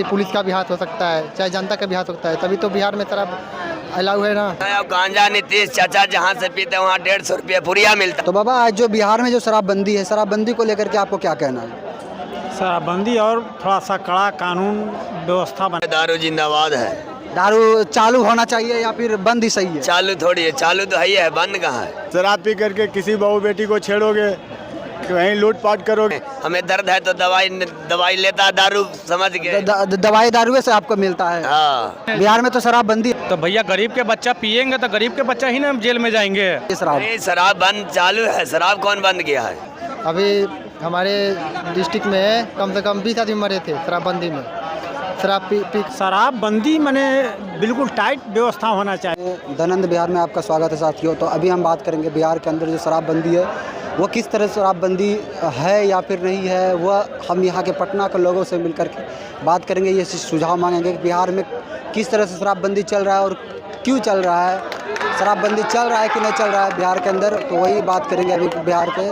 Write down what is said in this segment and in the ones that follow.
किसी पुलिस का भी हाथ हो सकता है, चाहे जनता का भी हाथ हो सकता है, तभी तो बिहार में शराब अलाउ है ना। गांजा नीतीश चाचा जहाँ से पीते वहाँ 150 रुपया पुरिया मिलता। तो बाबा आज जो बिहार में जो शराबबंदी है, शराबबंदी को लेकर के आपको क्या कहना है? शराबबंदी और थोड़ा सा कड़ा कानून व्यवस्था बना। दारू जिंदाबाद है। दारू चालू होना चाहिए या फिर बंद ही सही है? चालू थोड़ी है, चालू तो है, बंद कहाँ है। शराब पी करके किसी बहू बेटी को छेड़ोगे, कहीं लूटपाट करोगे। हमें दर्द है तो दवाई लेता दारू समझ के। दवाई दारू से आपको मिलता है? हाँ। बिहार में तो शराबबंदी। तो भैया गरीब के बच्चा पियेंगे तो गरीब के बच्चा ही ना जेल में जाएंगे। शराब बंद चालू है। शराब कौन बंद किया है? अभी हमारे डिस्ट्रिक्ट में कम से कम 20 आदमी मरे थे शराबबंदी में। शराबबंदी मैंने बिल्कुल टाइट व्यवस्था होना चाहिए। धनंद बिहार में आपका स्वागत है साथियों। तो अभी हम बात करेंगे बिहार के अंदर जो शराबबंदी है वो किस तरह शराबबंदी है या फिर नहीं है, वह हम यहाँ के पटना के लोगों से मिलकर के बात करेंगे। ये सुझाव मांगेंगे कि बिहार में किस तरह से शराबबंदी चल रहा है और क्यों चल रहा है, शराबबंदी चल रहा है कि नहीं चल रहा है बिहार के अंदर। तो वही बात करेंगे अभी बिहार के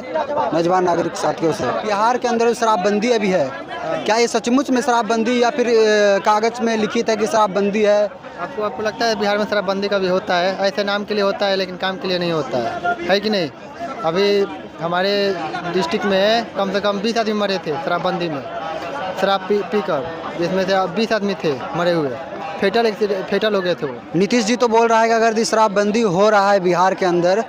नौजवान नागरिक साथियों से। बिहार के अंदर शराबबंदी अभी है, क्या ये सचमुच में शराबबंदी या फिर कागज में लिखित है कि शराबबंदी है? आपको लगता है बिहार में शराबबंदी का भी होता है? ऐसे नाम के लिए होता है लेकिन काम के लिए नहीं होता है कि नहीं? अभी हमारे डिस्ट्रिक्ट में कम से कम 20 आदमी मरे थे शराबबंदी में, शराब पी कर, जिसमें से 20 आदमी थे मरे हुए, फेटल हो गए थे वो। नीतीश जी तो बोल रहा है कि अगर शराबबंदी हो रहा है बिहार के अंदर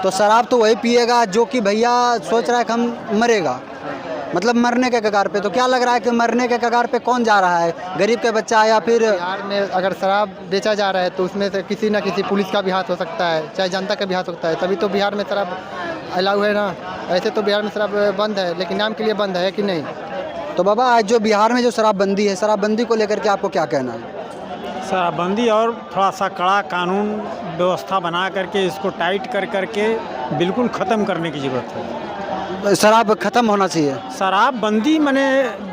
तो शराब तो वही पिएगा जो कि भैया सोच रहा है कि हम मरेगा, मतलब मरने के कगार पे। तो क्या लग रहा है कि मरने के कगार पे कौन जा रहा है, गरीब के बच्चा या फिर? बिहार में अगर शराब बेचा जा रहा है तो उसमें से किसी न किसी पुलिस का भी हाथ हो सकता है, चाहे जनता का भी हाथ हो सकता है, तभी तो बिहार में शराब अलाउ है ना। ऐसे तो बिहार में शराब बंद है लेकिन नाम के लिए बंद है कि नहीं? तो बाबा आज जो बिहार में जो शराबबंदी है, शराबबंदी को लेकर के आपको क्या कहना है? शराबबंदी और थोड़ा सा कड़ा कानून व्यवस्था बना करके इसको टाइट कर करके बिल्कुल ख़त्म करने की ज़रूरत है। शराब खत्म होना चाहिए। शराबबंदी मैंने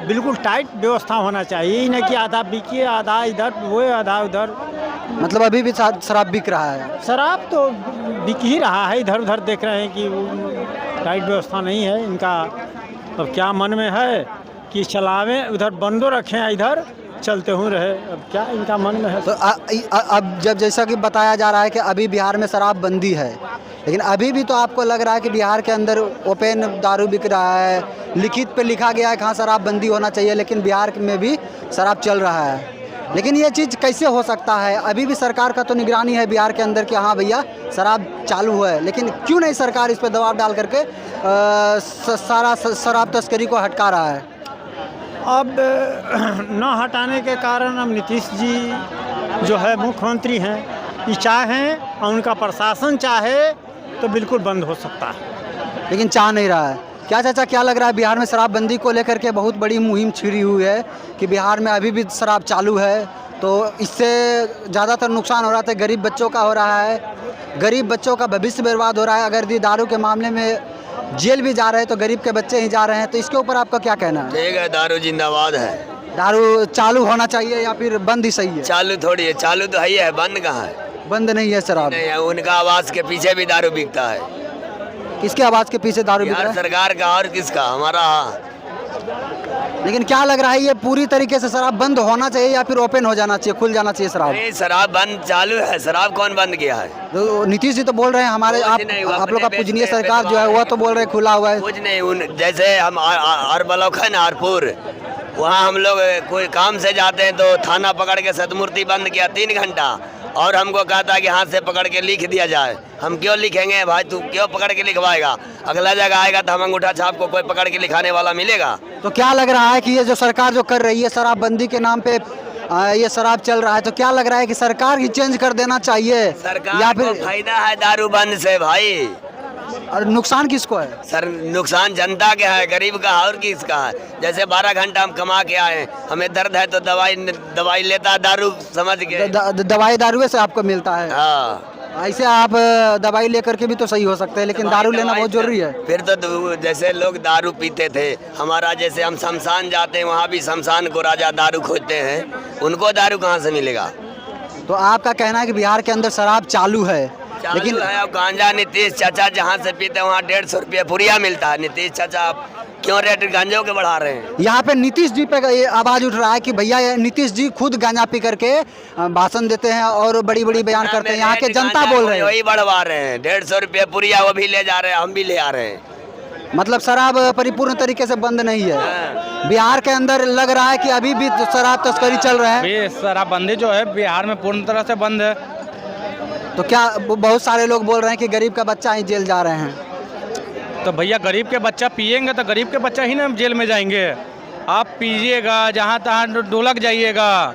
बिल्कुल टाइट व्यवस्था होना चाहिए, ही नहीं कि आधा बिकिए आधा इधर वो आधा उधर। मतलब अभी भी शराब बिक रहा है? शराब तो बिक ही रहा है, इधर उधर देख रहे हैं कि टाइट व्यवस्था नहीं है इनका। अब क्या मन में है कि चलावें, उधर बंदो रखें, इधर चलते हुए रहे, अब क्या इनका मन में है। तो अब जब जैसा कि बताया जा रहा है कि अभी बिहार में शराबबंदी है, लेकिन अभी भी तो आपको लग रहा है कि बिहार के अंदर ओपन दारू बिक रहा है, लिखित पे लिखा गया है कहाँ शराबबंदी होना चाहिए, लेकिन बिहार में भी शराब चल रहा है। लेकिन ये चीज़ कैसे हो सकता है? अभी भी सरकार का तो निगरानी है बिहार के अंदर कि हाँ भैया शराब चालू है, लेकिन क्यों नहीं सरकार इस पर दबाव डाल करके सारा शराब तस्करी को हटका रहा है? अब न हटाने के कारण अब नीतीश जी जो है मुख्यमंत्री हैं, ये चाहें और उनका प्रशासन चाहे तो बिल्कुल बंद हो सकता है, लेकिन चाह नहीं रहा है। क्या चाचा क्या लग रहा है बिहार में शराबबंदी को लेकर के बहुत बड़ी मुहिम छिड़ी हुई है कि बिहार में अभी भी शराब चालू है, तो इससे ज़्यादातर नुकसान हो रहा था गरीब बच्चों का हो रहा है, गरीब बच्चों का भविष्य बर्बाद हो रहा है। अगर दारू के मामले में जेल भी जा रहे हैं तो गरीब के बच्चे ही जा रहे हैं, तो इसके ऊपर आपका क्या कहना है? ठीक है, दारू जिंदाबाद है। दारू चालू होना चाहिए या फिर बंद ही सही है? चालू थोड़ी है, चालू तो है, बंद कहाँ है? बंद नहीं है शराब? नहीं है, उनका आवाज के पीछे भी दारू बिकता है। किसके आवाज के पीछे दारू बिक रहा है? सरकार का और किसका? हमारा। लेकिन क्या लग रहा है ये पूरी तरीके से शराब बंद होना चाहिए या फिर ओपन हो जाना चाहिए, खुल जाना चाहिए शराब? शराब बंद चालू है। शराब कौन बंद किया है? तो नीतीश जी तो बोल रहे हैं हमारे आप लोग का पूजनीय सरकार जो है वह तो बोल रहे खुला हुआ है। कुछ नहीं, जैसे हम आर ब्लॉक है ना, आरपुर, वहाँ हम लोग कोई काम से जाते हैं तो थाना पकड़ के सतमूर्ति बंद किया 3 घंटा, और हमको कहा था कि हाथ से पकड़ के लिख दिया जाए। हम क्यों लिखेंगे भाई, तू क्यों पकड़ के लिखवाएगा? अगला जगह आएगा तो हम अंगूठा छाप को कोई पकड़ के लिखाने वाला मिलेगा? तो क्या लग रहा है कि ये जो सरकार जो कर रही है शराबबंदी के नाम पे ये शराब चल रहा है, तो क्या लग रहा है कि सरकार ही चेंज कर देना चाहिए सरकार या को फिर फायदा है दारू बंद से भाई? और नुकसान किसको है? सर नुकसान जनता का है, गरीब का और किसका है? जैसे 12 घंटा हम कमा के आए, हमें दर्द है तो दवाई लेता दारू समझ के। दवाई दारू से आपको मिलता है? हाँ। ऐसे आप दवाई लेकर के भी तो सही हो सकते हैं, लेकिन दारू लेना बहुत जरूरी है। फिर तो जैसे लोग दारू पीते थे, हमारा जैसे हम शमशान जाते हैं, वहाँ भी शमशान को राजा दारू खोजते हैं, उनको दारू कहाँ से मिलेगा? तो आपका कहना है कि बिहार के अंदर शराब चालू है, लेकिन गांजा नीतीश चाचा जहाँ से पीते वहाँ 150 रुपये पुरिया मिलता है। नीतीश चाचा आप क्यों रेट गांजों के बढ़ा रहे हैं? यहाँ पे नीतीश जी पे ये आवाज़ उठ रहा है कि भैया ये नीतीश जी खुद गांजा पी करके भाषण देते हैं और बड़ी बड़ी बयान करते हैं, यहाँ के जनता बोल रहे हैं वही बढ़वा रहे हैं। 150 रुपये पुरिया वो भी ले जा रहे हैं, हम भी ले आ रहे हैं। मतलब शराब परिपूर्ण तरीके से बंद नहीं है। बिहार के अंदर लग रहा है कि अभी भी शराब तस्करी चल रहा है। शराबबंदी जो है बिहार में पूर्ण तरह से बंद है। तो क्या बहुत सारे लोग बोल रहे हैं कि गरीब का बच्चा ही जेल जा रहे हैं? तो भैया गरीब के बच्चा पिएंगे तो गरीब के बच्चा ही ना जेल में जाएंगे। आप पीजिएगा जहाँ तहाँ ढोलक जाइएगा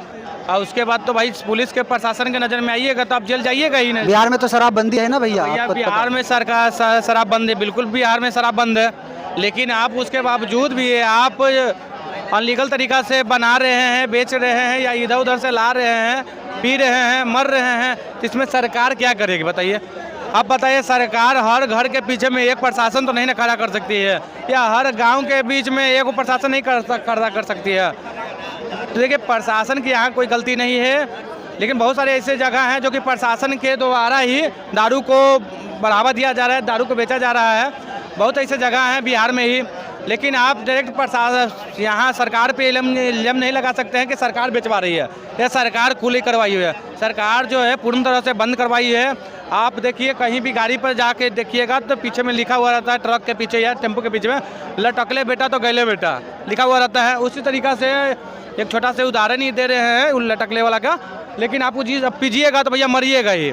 और उसके बाद तो भाई पुलिस के प्रशासन के नज़र में आइएगा तो आप जेल जाइएगा ही नहीं। बिहार में तो शराबबंदी है ना भैया? बिहार में सरकार शराब बंद है, बिल्कुल बिहार में शराब बंद है। लेकिन आप उसके बावजूद भी आप अनलीगल तरीका से बना रहे हैं, बेच रहे हैं या इधर उधर से ला रहे हैं, पी रहे हैं, मर रहे हैं, तो इसमें सरकार क्या करेगी बताइए? अब बताइए, सरकार हर घर के पीछे में एक प्रशासन तो नहीं ना खड़ा कर सकती है, या हर गांव के बीच में एक प्रशासन नहीं खड़ा कर सकती है। तो देखिए, प्रशासन की यहाँ कोई गलती नहीं है, लेकिन बहुत सारे ऐसे जगह हैं जो कि प्रशासन के द्वारा ही दारू को बढ़ावा दिया जा रहा है, दारू को बेचा जा रहा है। बहुत ऐसे जगह हैं बिहार में ही, लेकिन आप डायरेक्ट प्रशासन यहाँ सरकार पे इल्ज़ाम नहीं लगा सकते हैं कि सरकार बेचवा रही है या सरकार खुली करवाई हुई है। सरकार जो है पूर्ण तरह से बंद करवाई है। आप देखिए, कहीं भी गाड़ी पर जाके देखिएगा तो पीछे में लिखा हुआ रहता है, ट्रक के पीछे या टेम्पो के पीछे में, लटकले बेटा तो गैले बेटा लिखा हुआ रहता है। उसी तरीक़ा से एक छोटा सा उदाहरण ही दे रहे हैं उन लटकले वाला का, लेकिन आप वो चीज़ अब पीजिएगा तो भैया मरिएगा ही।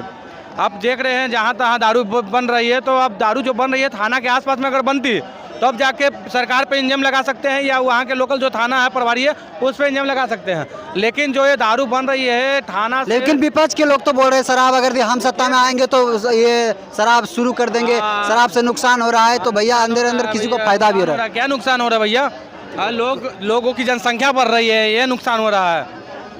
आप देख रहे हैं जहाँ तहाँ दारू बन रही है, तो अब दारू जो बन रही है थाना के आसपास में अगर बनती तो अब जाके सरकार पे इंजम लगा सकते हैं, या वहाँ के लोकल जो थाना है प्रभारी है उस पे इंजम लगा सकते हैं। लेकिन जो ये दारू बन रही है थाना से, लेकिन विपक्ष के लोग तो बोल रहे हैं शराब अगर हम सत्ता में आएंगे तो ये शराब शुरू कर देंगे, शराब से नुकसान हो रहा है। तो भैया अंदर अंदर किसी को फायदा भी हो रहा है। क्या नुकसान हो रहा है भैया? लोगों की जनसंख्या बढ़ रही है, ये नुकसान हो रहा है।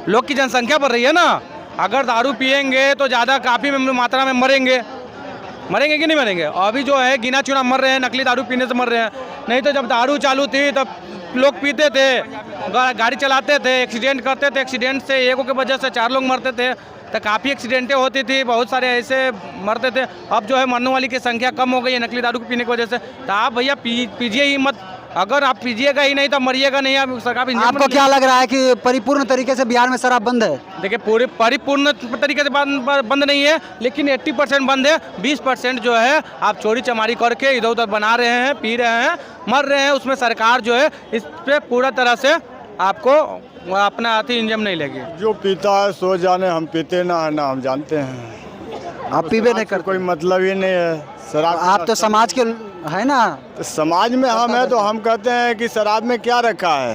लोग की जनसंख्या बढ़ रही है ना, अगर दारू पियेंगे तो ज़्यादा काफ़ी मात्रा में मरेंगे कि नहीं मरेंगे? अभी जो है गिना चुना मर रहे हैं, नकली दारू पीने से मर रहे हैं। नहीं तो जब दारू चालू थी तब लोग पीते थे, गाड़ी चलाते थे, एक्सीडेंट करते थे, एक्सीडेंट से एक की वजह से 4 लोग मरते थे, तो काफ़ी एक्सीडेंटें होती थी, बहुत सारे ऐसे मरते थे। अब जो है मरने वाली की संख्या कम हो गई है नकली दारू पीने की वजह से। तो आप भैया पीजिए ही मत, अगर आप पीजिएगा ही नहीं तो मरिएगा नहीं। आप सरकार आपको क्या लग रहा है कि परिपूर्ण तरीके से बिहार में शराब बंद है? देखिए, पूरी परिपूर्ण तरीके से बंद नहीं है, लेकिन 80% बंद है। 20% जो है आप चोरी चमारी करके इधर उधर बना रहे हैं, पी रहे हैं, मर रहे हैं, उसमें सरकार जो है इस पर पूरा तरह से आपको अपना अति इंजम नहीं लेगी। जो पीता है सो जाने, हम पीते ना है ना हम जानते हैं। आप पीबे नहीं करते? कोई मतलब ही नहीं है शराब। आप तो समाज के है ना, तो समाज में हम हैं तो हम कहते हैं कि शराब में क्या रखा है,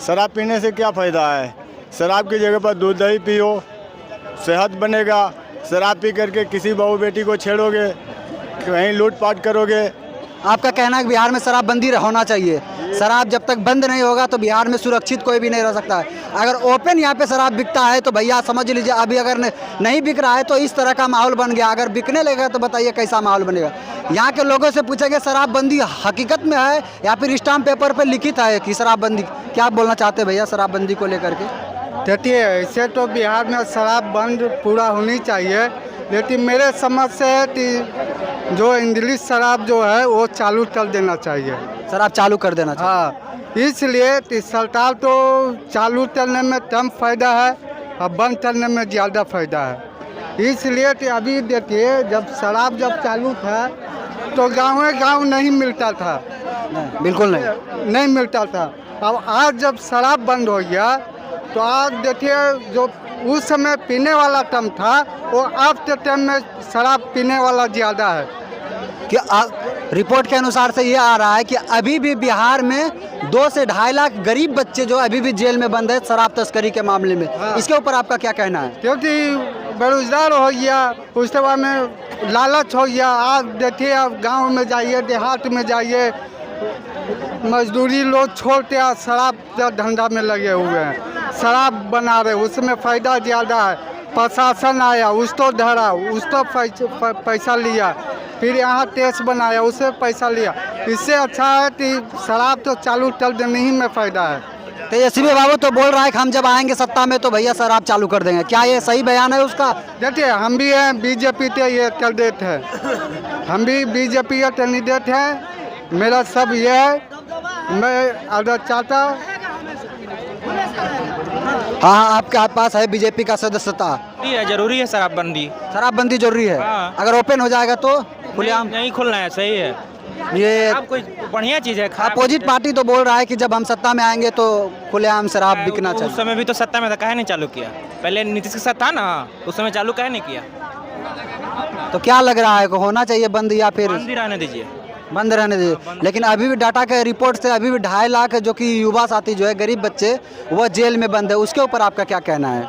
शराब पीने से क्या फ़ायदा है? शराब की जगह पर दूध दही पियो, सेहत बनेगा। शराब पी करके किसी बहू बेटी को छेड़ोगे, कहीं लूटपाट करोगे। आपका कहना है कि बिहार में शराबबंदी होना चाहिए। शराब जब तक बंद नहीं होगा तो बिहार में सुरक्षित कोई भी नहीं रह सकता है। अगर ओपन यहाँ पे शराब बिकता है तो भैया समझ लीजिए, अभी अगर नहीं बिक रहा है तो इस तरह का माहौल बन गया। अगर बिकने लगेगा तो बताइए कैसा माहौल बनेगा। यहाँ के लोगों से पूछेंगे शराबबंदी हकीकत में है या फिर स्टाम्प पेपर पर लिखित है कि शराबबंदी? क्या बोलना चाहते हैं भैया शराबबंदी को लेकर के? देखिए, ऐसे तो बिहार में शराब बंद पूरा होनी चाहिए, लेकिन मेरे समझ से है कि जो इंग्लिश शराब जो है वो चालू कर देना चाहिए। शराब चालू कर देना चाहिए। हाँ, इसलिए कि सरकार तो चालू करने में कम फ़ायदा है और बंद करने में ज़्यादा फ़ायदा है। इसलिए कि अभी देखिए, जब शराब चालू था तो गाँव नहीं मिलता था, बिल्कुल नहीं मिलता था। अब आज जब शराब बंद हो गया तो आज देखिए, जो उस समय पीने वाला कम था वो आज के टाइम में शराब पीने वाला ज़्यादा है। कि रिपोर्ट के अनुसार से ये आ रहा है कि अभी भी बिहार में 2 से 2.5 लाख गरीब बच्चे जो अभी भी जेल में बंद है शराब तस्करी के मामले में। हाँ। इसके ऊपर आपका क्या कहना है? क्योंकि बेरोजगार हो गया, उसके बाद में लालच हो गया। आप देखिए, आप गांव में जाइए, देहात में जाइए, मजदूरी लोग छोड़ के आज शराब का धंधा में लगे हुए हैं, शराब बना रहे, उसमें फ़ायदा ज़्यादा है। प्रशासन आया, उसको धरा, उसको पैसा लिया, फिर यहाँ टेस्ट बनाया, उससे पैसा लिया। इससे अच्छा है कि शराब तो चालू कर देने ही में फ़ायदा है। तेजस्वी बाबू तो बोल रहा है कि हम जब आएंगे सत्ता में तो भैया शराब चालू कर देंगे, क्या ये सही बयान है उसका? देखिए हम भी हैं बीजेपी के ये कैंडिडेट है, हम भी बीजेपी का कैंडिडेट है। मेरा सब ये है, मैं अगर चाहता। हाँ, आपके पास है बीजेपी का सदस्यता? जरूरी है शराबबंदी। शराबबंदी जरूरी है? हाँ। अगर ओपन हो जाएगा तो खुलेआम नहीं खुलना है, सही है, ये आप कोई बढ़िया चीज़ है। अपोजिट पार्टी तो बोल रहा है कि जब हम सत्ता में आएंगे तो खुलेआम शराब बिकना उस चाहिए। समय भी तो सत्ता में था, काहे नहीं चालू किया? पहले नीतीश के साथ था ना, उस समय चालू काहे नहीं किया? तो क्या लग रहा है कि होना चाहिए बंद या फिर बंद ही रहने दीजिए। बंद रहने दीजिए? लेकिन अभी भी डाटा के रिपोर्ट से अभी भी 2.5 लाख जो कि युवा साथी जो है गरीब बच्चे वह जेल में बंद है, उसके ऊपर आपका क्या कहना है?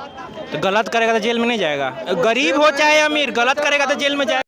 तो गलत करेगा तो जेल में नहीं जाएगा, गरीब हो चाहे अमीर, गलत करेगा तो जेल में जाएगा।